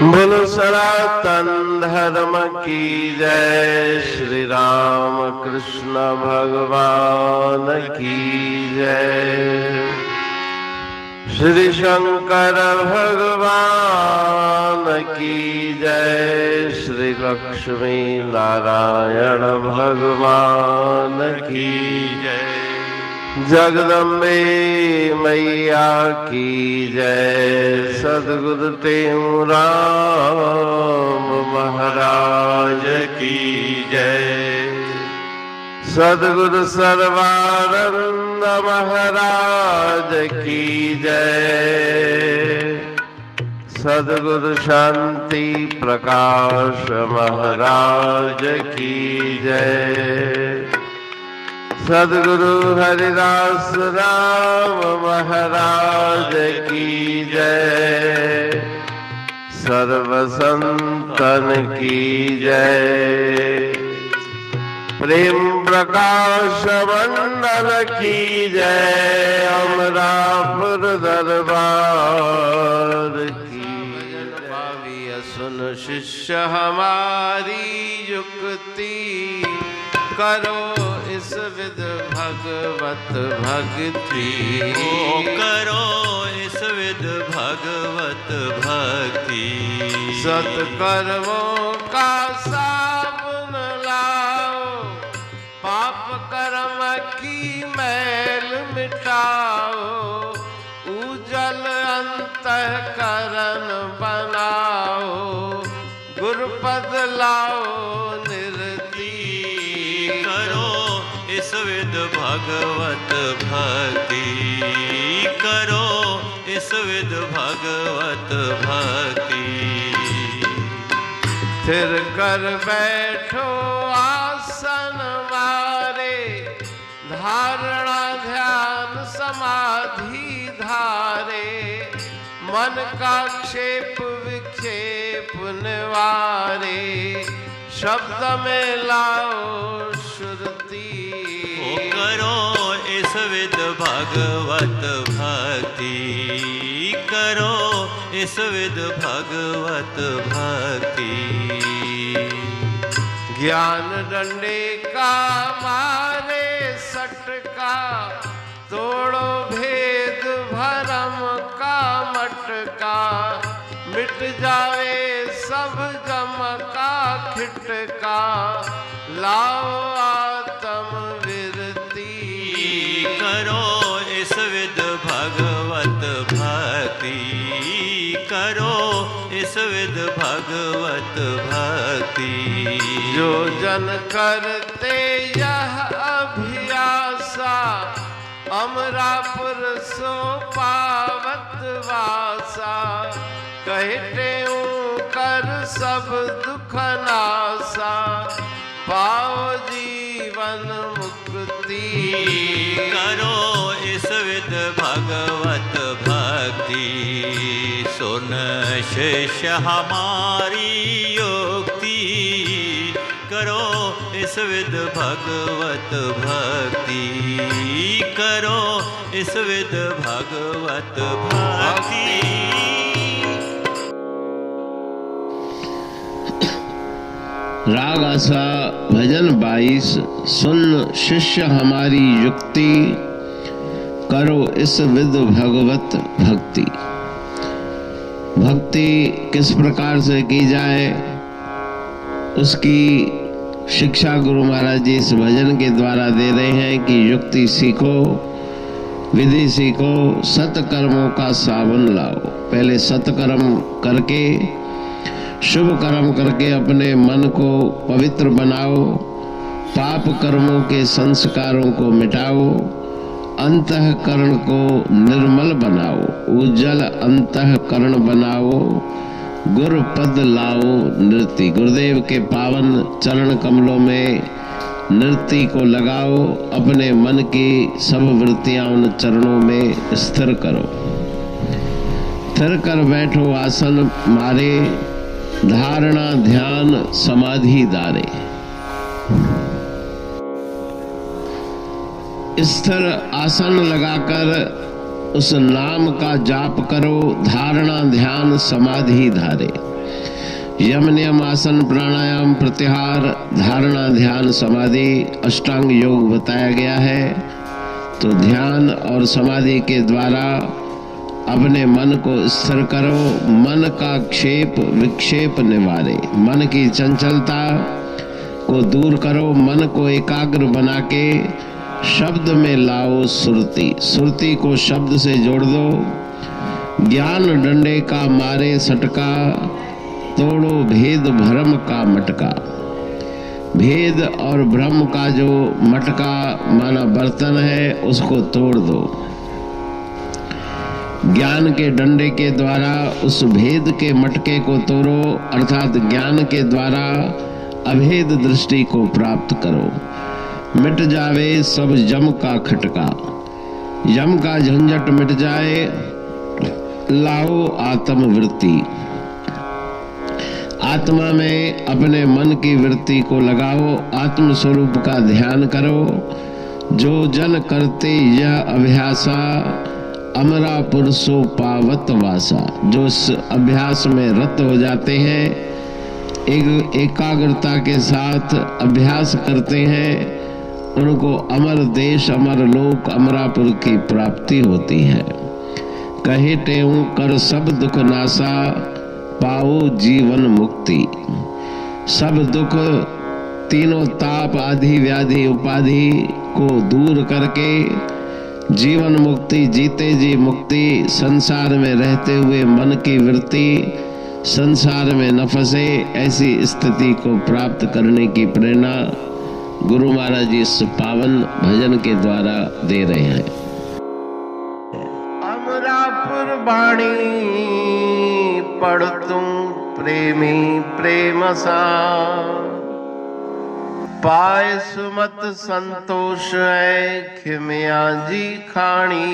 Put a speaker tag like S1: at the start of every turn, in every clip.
S1: बोलो सनातन धर्म की जय। श्री राम कृष्ण भगवान की जय। श्री शंकर भगवान की जय। श्री लक्ष्मी नारायण भगवान की जय। जगदम्बे मैया की जय। सद्गुरु राम महाराज की जय। सद्गुरु सर्वानंद महाराज की जय। सद्गुरु शांति प्रकाश महाराज की जय। सद्गुरु हरिदास राम महाराज की जय। सर्व संतन की जय। प्रेम प्रकाश मंडल की जय। अमरापुर दरबार की जय। सुन शिष्य हमारी युक्ति करो इस विध भगवत भक्ति।
S2: करो इस विध भगवत भक्ति।
S1: सत्कर्मों का साबुन लाओ। पाप कर्म की मैल मिटाओ। उजल अंतःकरण बनाओ। गुरुपद लाओ
S2: इस विध भगवत भक्ति। करो इस विध भगवत भक्ति।
S1: स्थिर कर बैठो आसन मारे। धारणा ध्यान समाधि धारे। मन का क्षेप विक्षेप निवारे। शब्द में लाओ श्रुति।
S2: करो इस विध भगवत भक्ति। करो इस विध भगवत भक्ति।
S1: ज्ञान डंडे का मारे सटका। तोड़ो भेद भरम का मटका। मिट जावे सब जम का खिटका। लाओ आत्म विरति।
S2: करो इस विध भगवत भक्ति। करो इस विध भगवत भक्ति।
S1: जो जन करते यह अभियासा। अमरापुर सो पावत वासा। कहते कर सब दुख नासा। पाओ जीवन मुक्ति।
S2: करो इस विध भगवत भक्ति। सुन शिष्य हमारी युक्ति। करो इस विध भगवत भक्ति। करो इस विध भगवत भक्ति।
S3: राग आसा भजन 22। सुन शिष्य हमारी युक्ति। करो इस विध भगवत भक्ति। भक्ति किस प्रकार से की जाए उसकी शिक्षा गुरु महाराज जी इस भजन के द्वारा दे रहे हैं कि युक्ति सीखो, विधि सीखो, सत्कर्मों का साबुन लाओ। पहले सत्कर्म करके, शुभ कर्म करके अपने मन को पवित्र बनाओ। पाप कर्मों के संस्कारों को मिटाओ। अंतःकरण को निर्मल बनाओ। उज्जवल अंतःकरण बनाओ। गुरु पद लाओ नृत्य। गुरुदेव के पावन चरण कमलों में नृत्य को लगाओ। अपने मन की सब वृत्तियां उन चरणों में स्थिर करो। स्थिर कर बैठो आसन मारे। धारणा ध्यान समाधि धारे। स्थिर आसन लगाकर उस नाम का जाप करो, धारणा ध्यान समाधि धारे। यम नियम आसन प्राणायाम प्रत्याहार धारणा ध्यान समाधि अष्टांग योग बताया गया है। तो ध्यान और समाधि के द्वारा अपने मन को स्थिर करो। मन का क्षेप विक्षेप निवारे, मन की चंचलता को दूर करो। मन को एकाग्र बना के शब्द में लाओ सुरति। सुरति को शब्द से जोड़ दो। ज्ञान डंडे का मारे सटका, तोड़ो भेद भ्रम का मटका। भेद और भ्रम का जो मटका माना बर्तन है उसको तोड़ दो। ज्ञान के डंडे के द्वारा उस भेद के मटके को तोड़ो, अर्थात ज्ञान के द्वारा अभेद दृष्टि को प्राप्त करो। मिट जावे सब जम का खटका, यम का झंझट मिट जाए। लाओ आत्मवृत्ति, आत्मा में अपने मन की वृत्ति को लगाओ। आत्म स्वरूप का ध्यान करो। जो जन करते यह अभ्यासा, अमरा पुरुषो पावत वासा। जो इस अभ्यास में रत हो जाते हैं, एकाग्रता के साथ अभ्यास करते हैं, उनको अमर देश अमर लोक अमरापुर की प्राप्ति होती है। कहे तेऊं कर सब दुख नासा, पाओ जीवन मुक्ति। सब दुख तीनों ताप आदि व्याधि उपाधि को दूर करके जीवन मुक्ति, जीते जी मुक्ति। संसार में रहते हुए मन की वृत्ति संसार में न फंसे, ऐसी स्थिति को प्राप्त करने की प्रेरणा गुरु महाराज जी इस पावन भजन के द्वारा दे रहे हैं।
S1: अमरापुर बाणी पढ़ तुम प्रेमी प्रेम सा, पाए सुमत संतोष है खिमिया जी खाणी।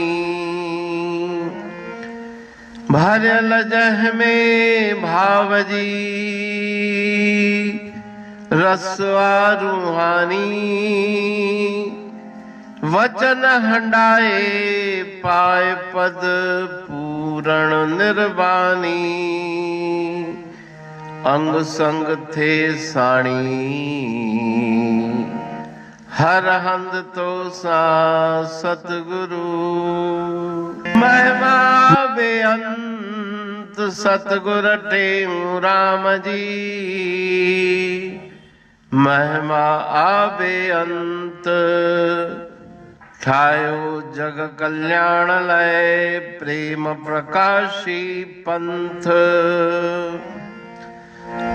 S1: भरल जह में भाव जी रसवा रूहानी। वचन हंडाए पाए पद पूरण निर्वाणी। अंग संग थे साणी हर हंद तो सा सतगुरु। महिमा बेअंत सतगुर टेऊ राम जी। महिमा आबे अंत ठायो जग कल्याण लय। प्रेम प्रकाशी पंथ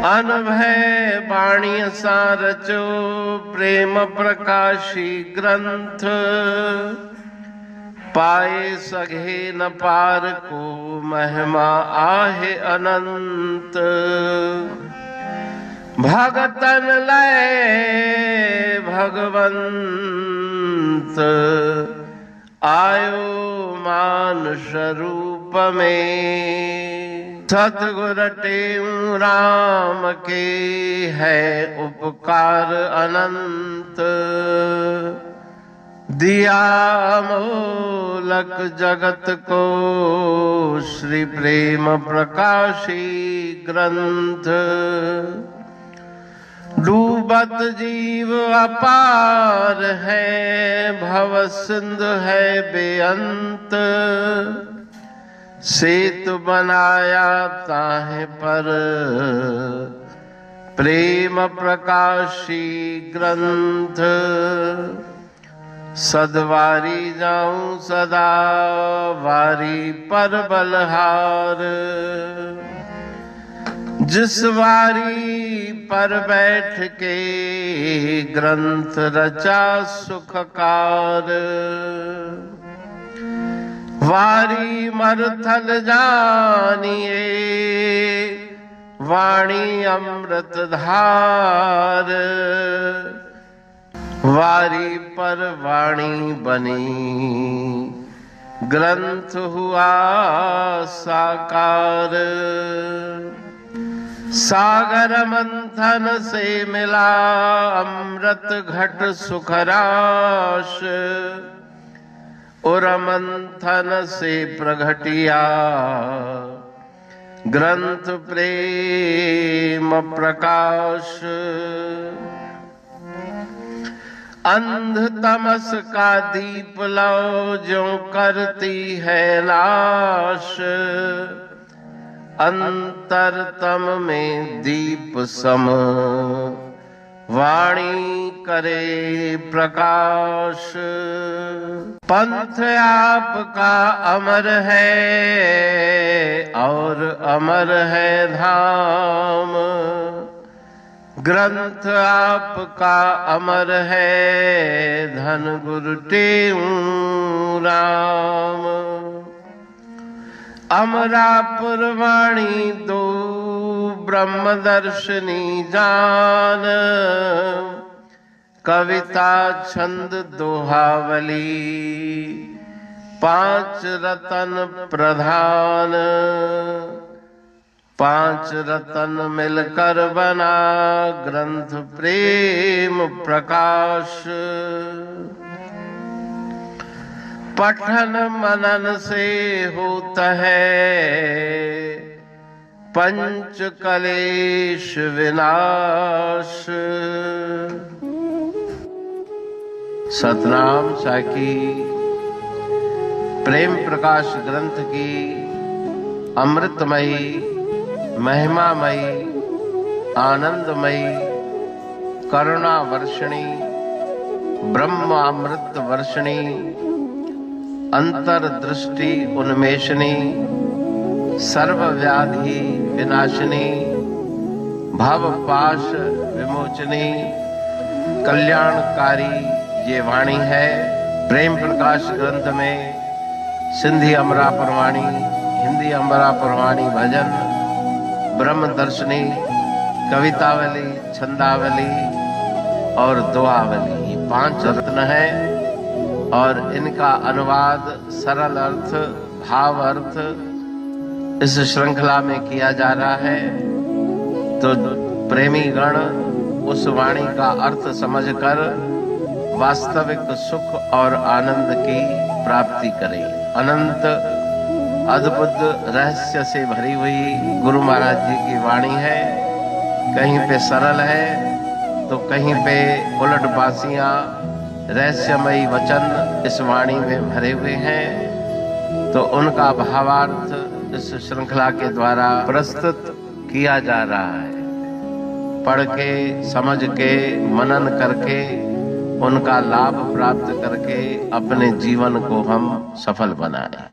S1: अनभय बाणी सारचो। प्रेम प्रकाशी ग्रंथ पाए सघे न पार को। महिमा आहे अनंत भगतन लय भगवंत। आयो मानुष रूप में। सतगुर टेऊ राम के है उपकार अनंत। दिया मोलक जगत को श्री प्रेम प्रकाशी ग्रंथ। डूबत जीव अपार है भव सिंध है बेअंत। सेतु बनाया ताहे पर प्रेम प्रकाशी ग्रंथ। सदवारी जाऊं सदा वारी पर बलहार। जिस वारी पर बैठ के ग्रंथ रचा सुखकार। वारी मरथल जानिए वाणी अमृत धार। वारी पर वाणी बनी ग्रंथ हुआ साकार। सागर मंथन से मिला अमृत घट सुखराश। उरमंथन से प्रगटिया ग्रंथ प्रेम प्रकाश। अंध तमस का दीप लो जो करती है नाश, अंतरतम में दीप सम वाणी करे प्रकाश। पंथ आपका अमर है और अमर है धाम, ग्रंथ आपका अमर है धन गुरु टेऊ राम। अमरापुर वाणी दो ब्रह्मदर्शनी जान, कविता छंद दोहावली पांच रतन प्रधान। पांच रतन मिलकर बना ग्रंथ प्रेम प्रकाश। पठन मनन से होता है पंच कलेश विनाश। सतनाम साखी प्रेम प्रकाश ग्रंथ की अमृतमयी महिमामयी आनंदमयी करुणा वर्षिणी ब्रह्मामृत वर्षिणी अंतर्दृष्टि उन्मेषणी सर्वव्याधि विनाशिनी भव पाश विमोचनी कल्याणकारी ये वाणी है। प्रेम प्रकाश ग्रंथ में सिंधी अमरापुर वाणी, हिंदी अमरापुर वाणी भजन, ब्रह्म दर्शनी, कवितावली, छंदावली और दुआवली, ये पांच रत्न है और इनका अनुवाद सरल अर्थ भाव अर्थ इस श्रृंखला में किया जा रहा है। तो प्रेमी गण उस वाणी का अर्थ समझकर वास्तविक सुख और आनंद की प्राप्ति करें। अनंत अद्भुत रहस्य से भरी हुई गुरु महाराज जी की वाणी है। कहीं पे सरल है तो कहीं पे उलट बासियां रहस्यमयी वचन इस वाणी में भरे हुए हैं। तो उनका भावार्थ इस श्रृंखला के द्वारा प्रस्तुत किया जा रहा है। पढ़ के समझ के मनन करके उनका लाभ प्राप्त करके अपने जीवन को हम सफल बनाएं।